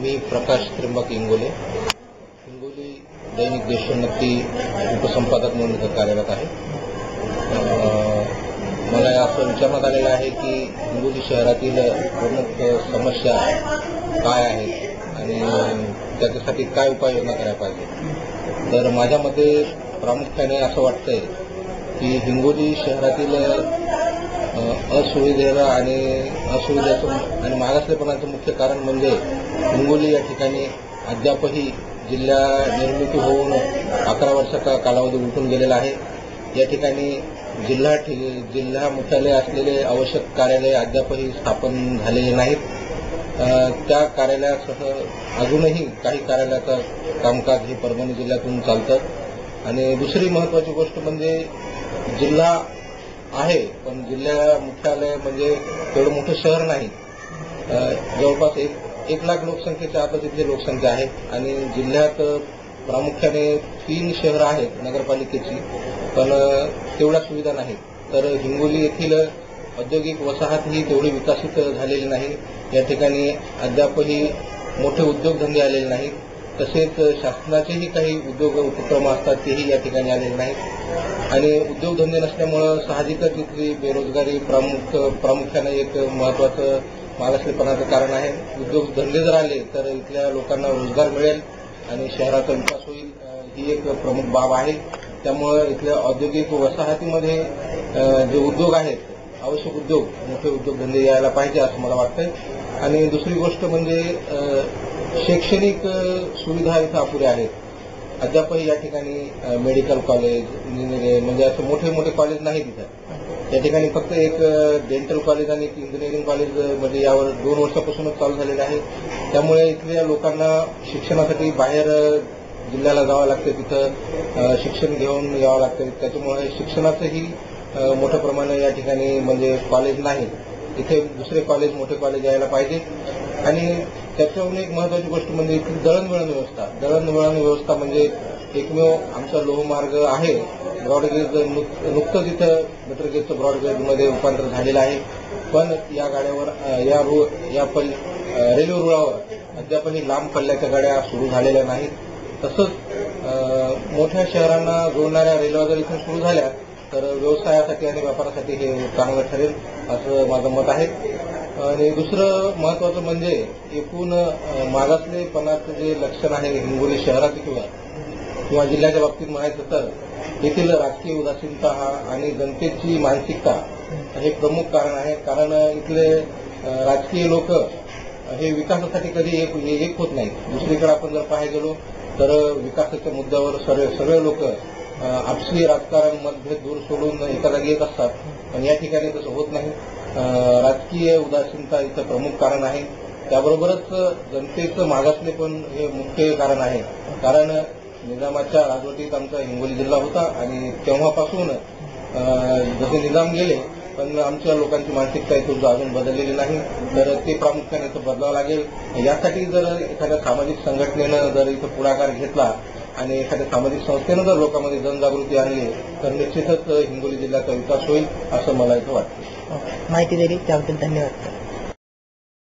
मी प्रकाश त्र्यंबक इंगोले हिंगोली दैनिक देशोन्नती उपसंपादक म्हणून इथं कार्यरत आहे। मला असं विचारण्यात आलेलं आहे की हिंगोली शहरातील प्रमुख समस्या काय आहेत आणि त्याच्यासाठी काय उपाययोजना करायला पाहिजे। तर माझ्या मते प्रामुख्याने असं वाटतंय की हिंगोली शहरातील असुविधेला असुविधेचं आणि मागासलेपणाचं मुख्य कारण म्हणजे हिंगोली या ठिकाणी अद्यापही जिल्हा निर्मिती होऊन 11 वर्षाचा कालावधी उलटून गेलेला आहे। या ठिकाणी जिल्हा मुख्यालय असलेले आवश्यक कार्यालय अद्यापही स्थापन झालेले नाहीत। त्या कार्यालयासह अजूनही काही कार्यालयाचं कामकाज हे परभणी जिल्ह्यातून चालतं। आणि दुसरी महत्त्वाची गोष्ट म्हणजे जिल्हा आहे पण जिल्हा मुख्यालय म्हणजे तेवढं मोठं शहर नाही। जवळपास 1 लाख लोकसंख्येच्या आत तिथली लोकसंख्या आहे आणि जिल्ह्यात प्रामुख्याने 3 शहरं आहेत नगरपालिकेची, पण तेवढ्या सुविधा नाहीत। तर हिंगोली येथील औद्योगिक वसाहत ही तेवढी विकसित झालेली नाही। या ठिकाणी अद्यापही मोठे उद्योगधंदे आलेले नाहीत। तसेच शासनाचेही काही उद्योग उपक्रम असतात तेही या ठिकाणी आलेले नाहीत आणि उद्योगधंदे नसल्यामुळं साहजिकच इथली बेरोजगारी प्रामुख्याने एक महत्त्वाचं मागासलेपणाचं कारण आहे। उद्योगधंदे जर आले तर इथल्या लोकांना रोजगार मिळेल आणि शहराचा विकास होईल, ही एक प्रमुख बाब आहे। त्यामुळे इथल्या औद्योगिक वसाहतीमध्ये जे उद्योग आहेत, आवश्यक उद्योग, मोठे उद्योगधंदे यायला पाहिजे असं मला वाटतंय। आणि दुसरी गोष्ट म्हणजे शैक्षणिक सुविधा इथं अपुऱ्या आहेत। अद्यापही या ठिकाणी मेडिकल कॉलेज, इंजिनिअरिंग म्हणजे असे मोठे कॉलेज नाहीत इथं। या ठिकाणी फक्त एक डेंटल कॉलेज आणि एक इंजिनिअरिंग कॉलेज म्हणजे यावर 2 वर्षापासूनच चालू झालेलं आहे। त्यामुळे इथल्या लोकांना शिक्षणासाठी बाहेर जिल्ह्याला जावं लागतं, तिथं शिक्षण घेऊन यावं लागतं। त्याच्यामुळे शिक्षणाचंही मोठ्या प्रमाणात या ठिकाणी म्हणजे कॉलेज नाही। इथे दुसरे कॉलेज, मोठे कॉलेज यायला पाहिजे। आणि त्याच्याहून एक महत्त्वाची गोष्ट म्हणजे इथली दळणवळण व्यवस्था म्हणजे एकमेव आमचा लोहमार्ग आहे ब्रॉडगेज, नुकतंच इथं मीटरगेजचं ब्रॉडगेजमध्ये रूपांतर झालेलं आहे, पण या गाड्यावर रेल्वे रुळावर अद्यापही लांब पल्ल्याच्या गाड्या सुरू झालेल्या नाहीत। तसंच मोठ्या शहरांना जोडणाऱ्या रेल्वे जर इथून सुरू झाल्या तर व्यवसायासाठी आणि व्यापारासाठी हे चांगलं ठरेल असं माझं मत आहे। आणि दुसरं महत्त्वाचं म्हणजे एकूण मागासलेपणाचं जे लक्षण आहे हिंगोली शहरात किंवा जिल्ह्याच्या बाबतीत म्हणायचं तर येथील राजकीय उदासीनता आणि जनतेची मानसिकता हे प्रमुख कारण आहे। कारण इथले राजकीय लोक हे विकासासाठी कधी एक होत नाहीत। दुसरीकडे आपण जर पाहायला गेलो तर विकासाच्या मुद्द्यावर सगळे लोक आपसी राजकारण, मतभेद दूर सोडून एका जागी येत असतात, पण या ठिकाणी तसं होत नाही। राजकीय उदासीनता इथं प्रमुख कारण आहे। त्याबरोबरच जनतेचं मागासलेपण हे मुख्य कारण आहे। कारण निजामाच्या राजवटीत आमचा हिंगोली जिल्हा होता आणि तेव्हापासून जसे निजाम गेले पण आमच्या लोकांची मानसिकता इथं अजून बदललेली नाही। तर ते प्रामुख्याने इथं बदलावं लागेल। यासाठी जर एखाद्या सामाजिक संघटनेनं जर इथं पुढाकार घेतला आणि एखाद्या सामाजिक संस्थेनं जर लोकांमध्ये जनजागृती आणली तर निश्चितच हिंगोली जिल्ह्याचा विकास होईल असं मला इथं वाटतं। माहिती दिली त्याबद्दल धन्यवाद।